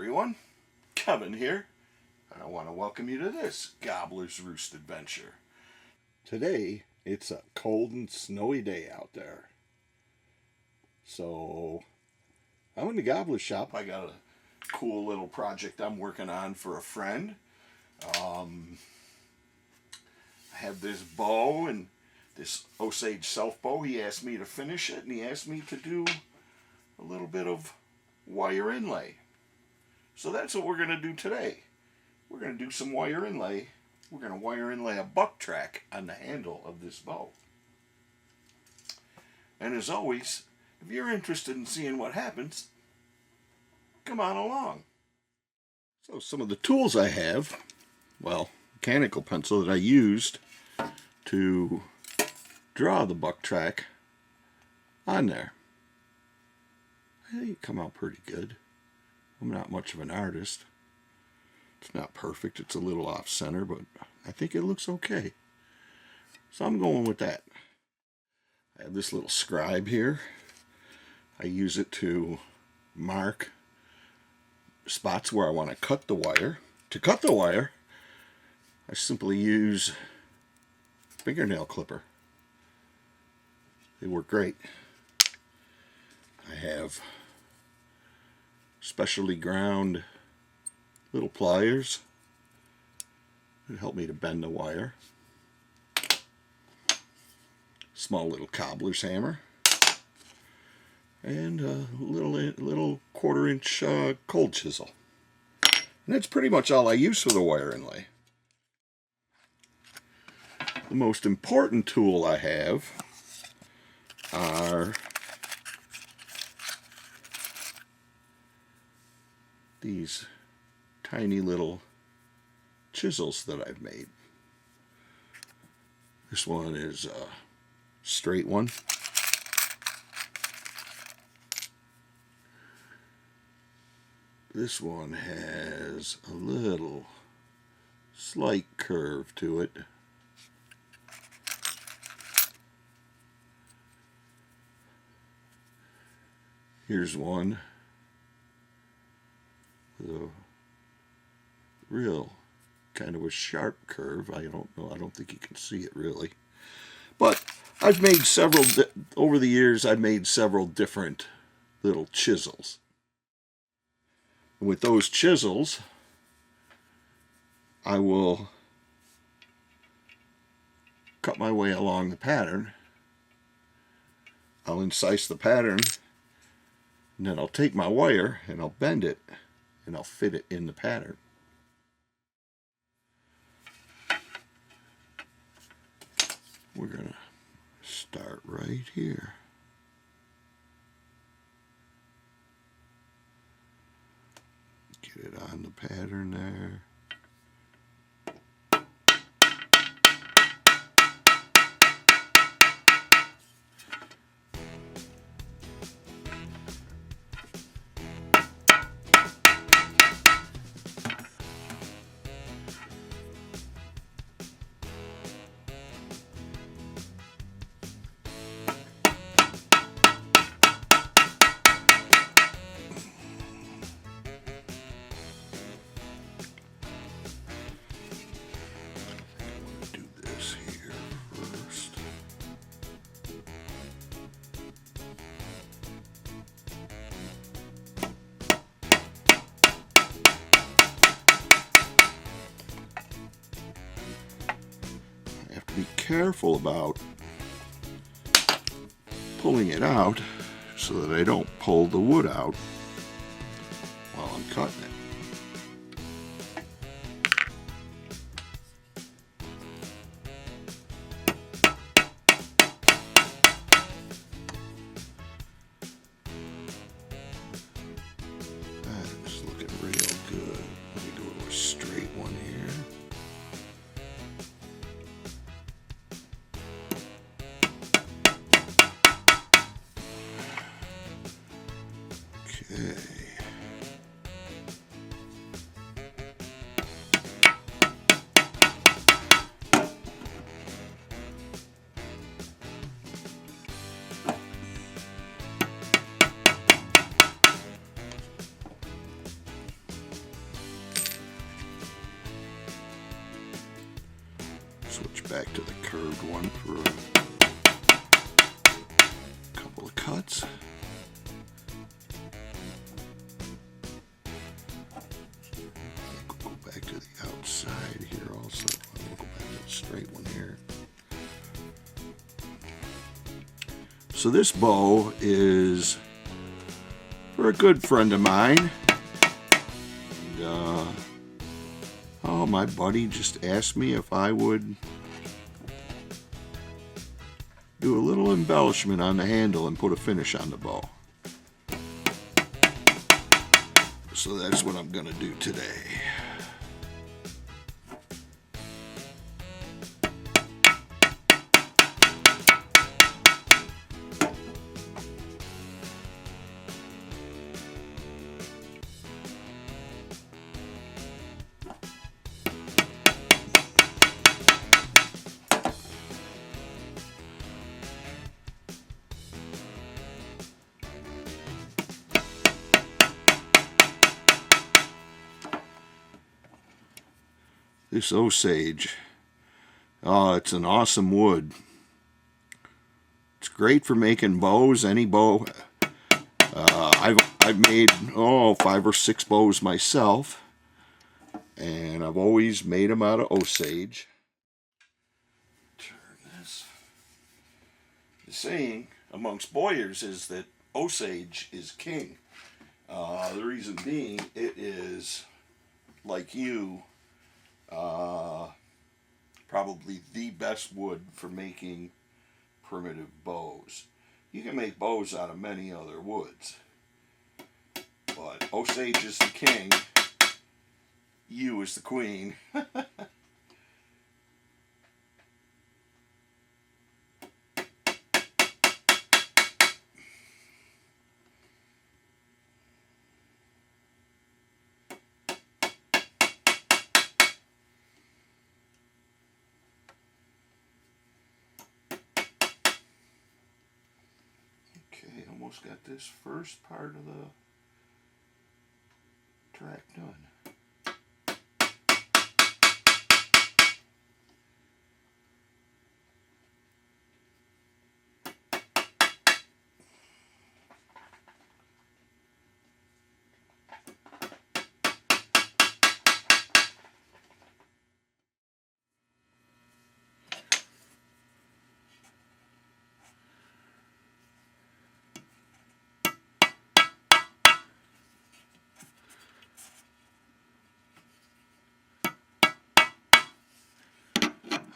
everyone, Kevin here, and I want to welcome you to this Gobbler's Roost adventure. Today, it's a cold and snowy day out there. So, I'm in the Gobbler shop. I got a cool little project I'm working on for a friend. I have this bow and this Osage selfbow. He asked me to finish it, and he asked me to do a little bit of wire inlay. So that's what we're going to do today. We're going to do some wire inlay. We're going to wire inlay a buck track on the handle of this bow. And as always, if you're interested in seeing what happens, come on along. So some of the tools I have, well, mechanical pencil that I used to draw the buck track on there. I think it come out pretty good. I'm not much of an artist. It's not perfect. It's a little off center, but I think it looks okay. So I'm going with that. I have this little scribe here. I use it to mark spots where I want to cut the wire. To cut the wire, I simply use a fingernail clipper. They work great. I have specially ground little pliers that help me to bend the wire. Small little cobbler's hammer. And a little 1/4-inch cold chisel. And that's pretty much all I use for the wire inlay. The most important tool I have are these tiny little chisels that I've made. This one is a straight one. This one has a little slight curve to it. Here's one with a real kind of a sharp curve. I don't think you can see it really. But I've made several, over the years I've made several different little chisels. With those chisels, I will cut my way along the pattern. I'll incise the pattern, and then I'll take my wire and I'll bend it and I'll fit it in the pattern. We're going to start right here. Get it on the pattern there. Be careful about pulling it out so that I don't pull the wood out while I'm cutting it. That's looking real good. Let me do a straight one here. Okay. So this bow is for a good friend of mine. And, oh, my buddy just asked me if I would do a little embellishment on the handle and put a finish on the bow. So that's what I'm going to do today. This osage, oh, it's an awesome wood. It's great for making bows, any bow. I've made 5 or 6 bows myself, and I've always made them out of osage. Turn this. The saying amongst bowyers is that osage is king. The reason being, it is, like you, probably the best wood for making primitive bows. You can make bows out of many other woods, but osage is the king, yew is the queen. Okay, almost got this first part of the track done.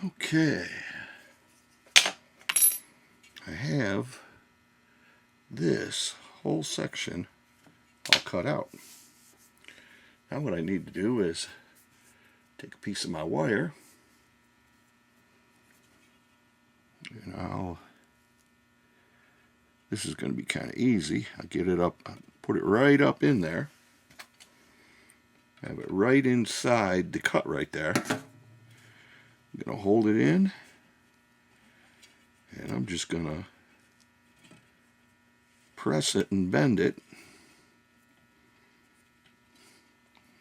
Okay, I have this whole section all cut out. Now what I need to do is take a piece of my wire, and this is going to be kind of easy. I'll get it up, put it right up in there, have it right inside the cut right there. I'm going to hold it in, and I'm just going to press it and bend it.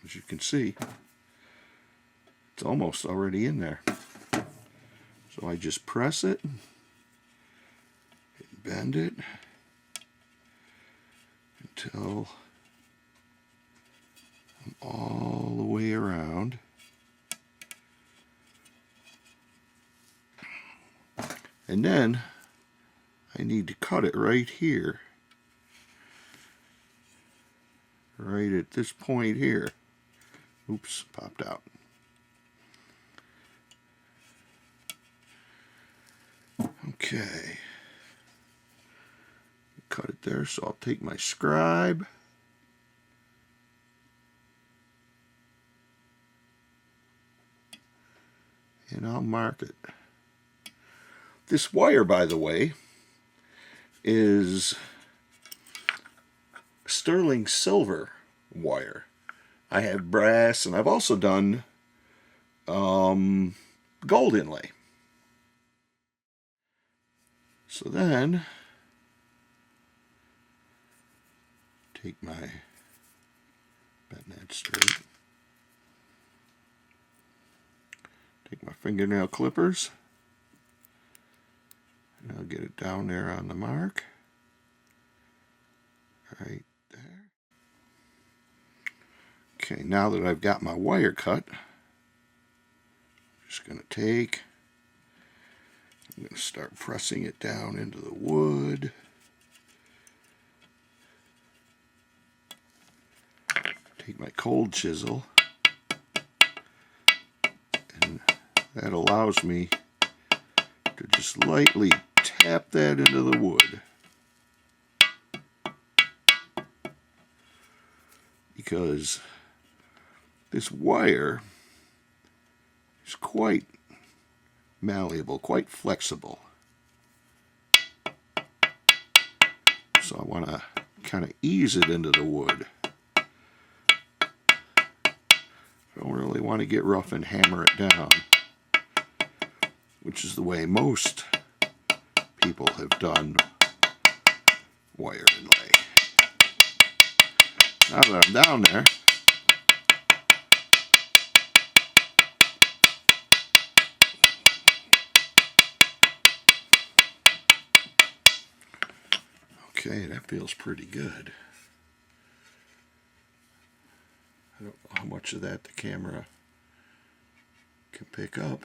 As you can see, it's almost already in there. So I just press it and bend it until I'm all the way around. And then I need to cut it right here, right at this point here. Oops, popped out. Okay, cut it there, so I'll take my scribe and I'll mark it. This wire, by the way, is sterling silver wire. I have brass, and I've also done gold inlay. So then, take my, bend that straight, take my fingernail clippers, and I'll get it down there on the mark, right there. Okay, now that I've got my wire cut, I'm just going to I'm going to start pressing it down into the wood. take my cold chisel, and that allows me to just lightly tap that into the wood. Because this wire is quite malleable, quite flexible. So I want to kind of ease it into the wood. I don't really want to get rough and hammer it down, which is the way most people have done wire inlay. Now that I'm down there, okay, that feels pretty good. I don't know how much of that the camera can pick up.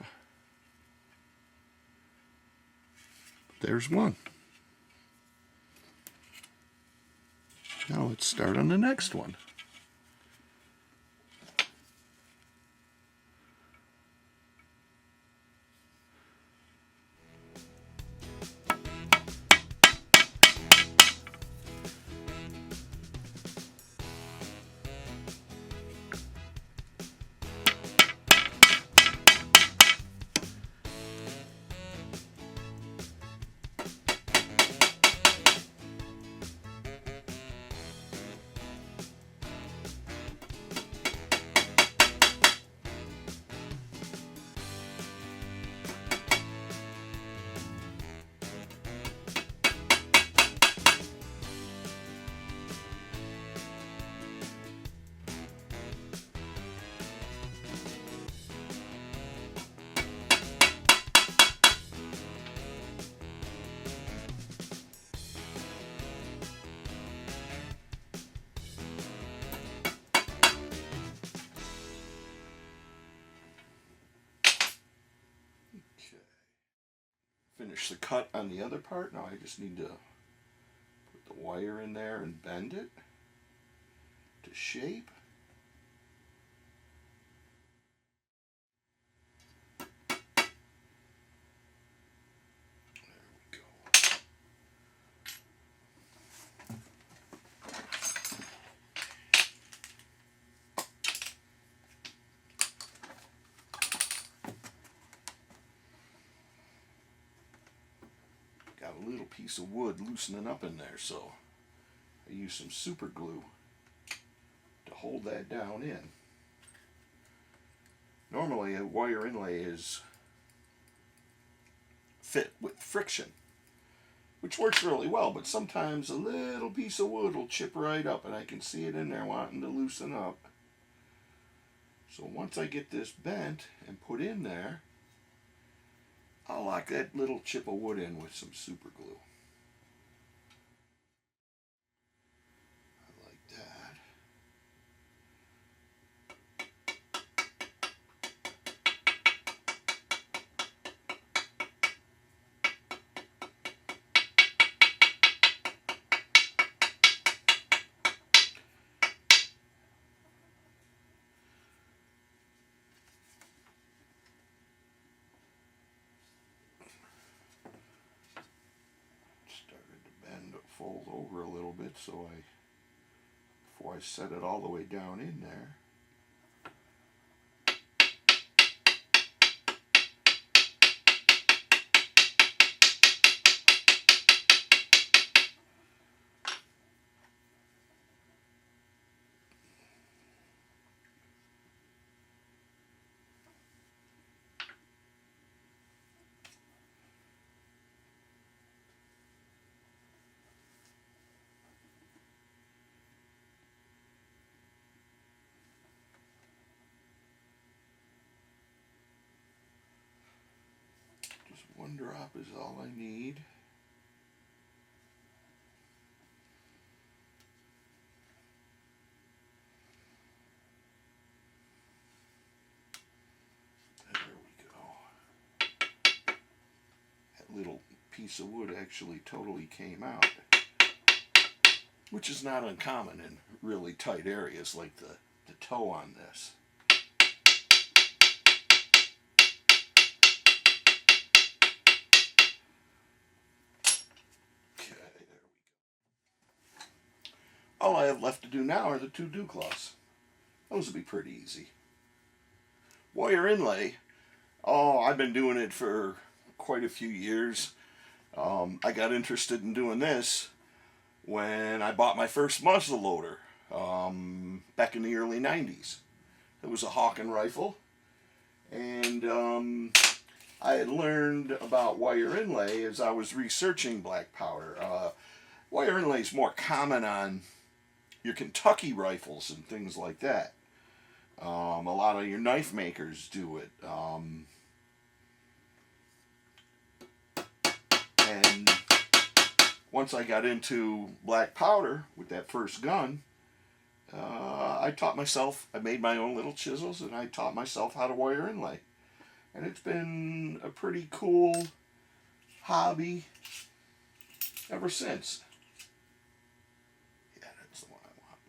But there's one. Now let's start on the next one. Finish the cut on the other part. Now I just need to put the wire in there and bend it to shape. There we go. Got a little piece of wood loosening up in there, so I use some super glue to hold that down in. Normally a wire inlay is fit with friction, which works really well, but sometimes a little piece of wood will chip right up, and I can see it in there wanting to loosen up. So once I get this bent and put in there, I'll lock that little chip of wood in with some super glue. I like that. Fold over a little bit so before I set it all the way down in there. One drop is all I need. There we go. That little piece of wood actually totally came out, which is not uncommon in really tight areas like the the toe on this. Okay, there we go. All I have left to do now are the 2 dew claws. Those will be pretty easy. Wire inlay. Oh, I've been doing it for quite a few years. I got interested in doing this when I bought my first muzzle loader back in the early 90s. It was a Hawken rifle, and I had learned about wire inlay as I was researching black powder. Wire inlay is more common on your Kentucky rifles and things like that. A lot of your knife makers do it. And once I got into black powder with that first gun, I taught myself, I made my own little chisels, and I taught myself how to wire inlay. And it's been a pretty cool hobby ever since. Yeah, that's the one I want.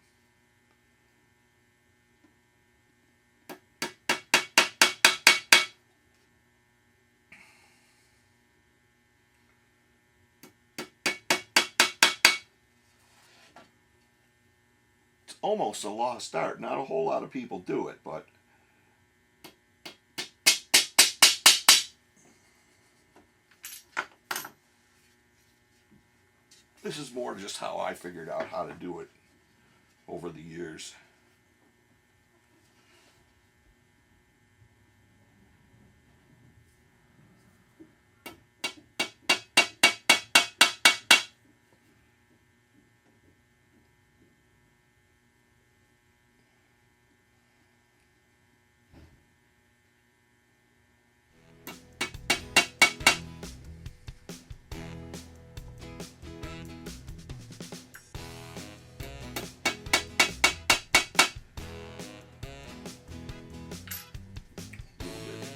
It's almost a lost art. Not a whole lot of people do it, but this is more just how I figured out how to do it over the years.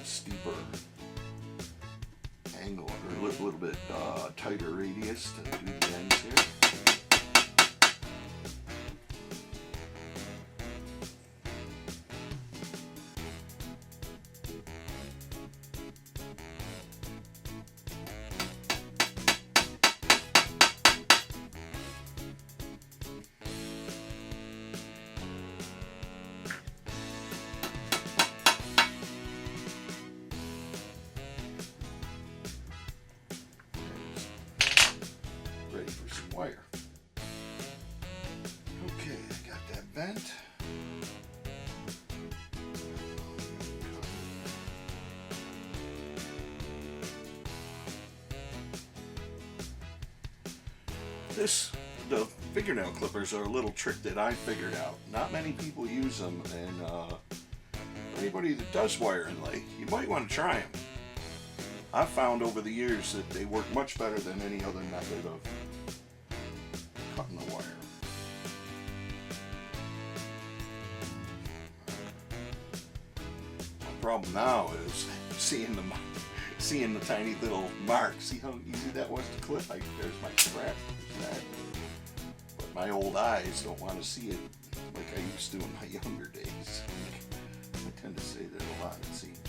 Steeper angle, or a little bit tighter radius to do the ends here. Ready for some wire. Okay, I got that bent. The fingernail clippers are a little trick that I figured out. Not many people use them, and anybody that does wire inlay, you might want to try them. I've found over the years that they work much better than any other method of cutting the wire. The problem now is seeing the tiny little mark. See how easy that was to clip? There's my scratch. There's that. But my old eyes don't want to see it like I used to in my younger days. I tend to say that a lot, it seems.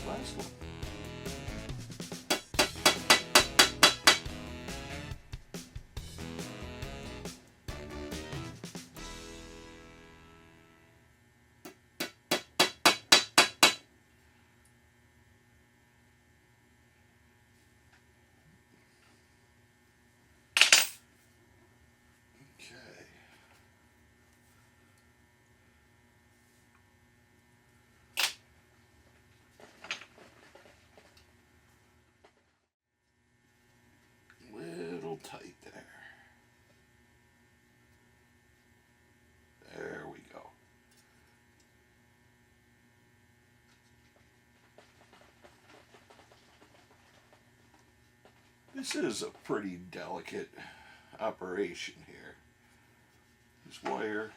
Last one. Okay. This is a pretty delicate operation here. This wire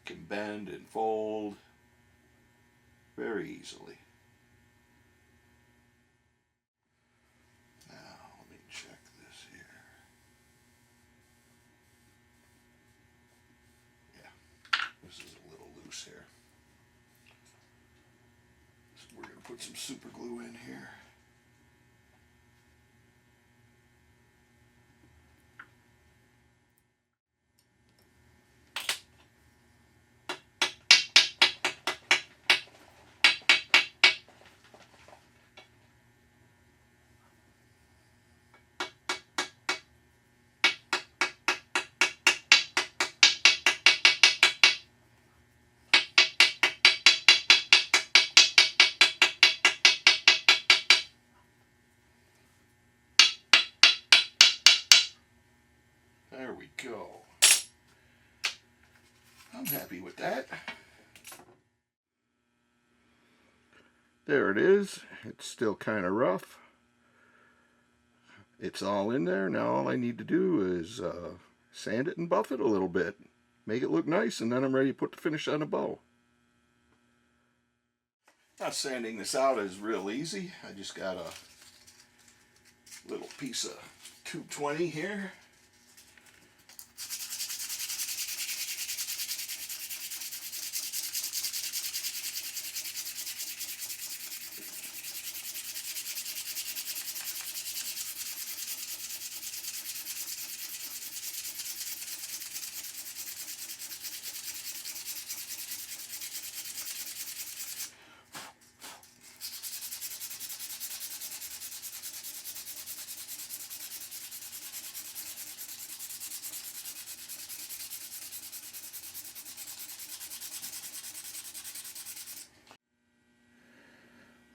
can bend and fold very easily. Now, let me check this here. Yeah, this is a little loose here. So we're going to put some super glue in here. There we go. I'm happy with that. There it is. It's still kind of rough. It's all in there. Now all I need to do is sand it and buff it a little bit. Make it look nice, and then I'm ready to put the finish on a bow. Now sanding this out is real easy. I just got a little piece of 220 here.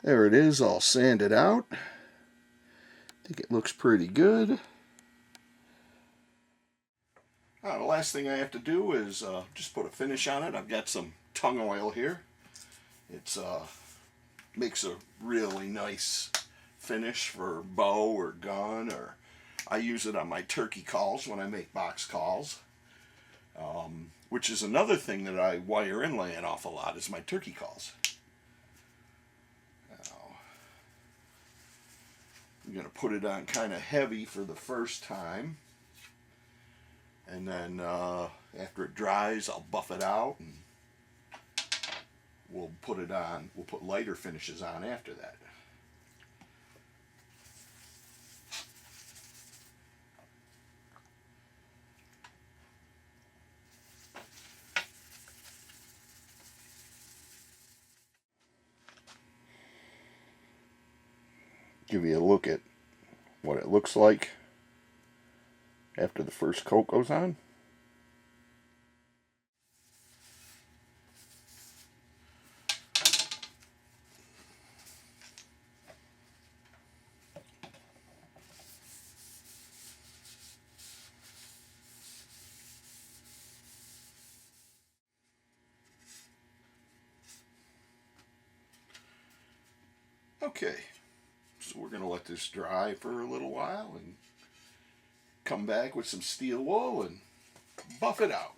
There it is, all sanded out. I think it looks pretty good. The last thing I have to do is just put a finish on it. I've got some tung oil here. It's makes a really nice finish for bow or gun, or I use it on my turkey calls when I make box calls. Which is another thing that I wire inlay an awful lot, is my turkey calls. I'm going to put it on kind of heavy for the first time, and then after it dries I'll buff it out, and we'll put it on, we'll put lighter finishes on after that. Give you a look at what it looks like after the first coat goes on. Okay, so we're going to let this dry for a little while and come back with some steel wool and buff it out.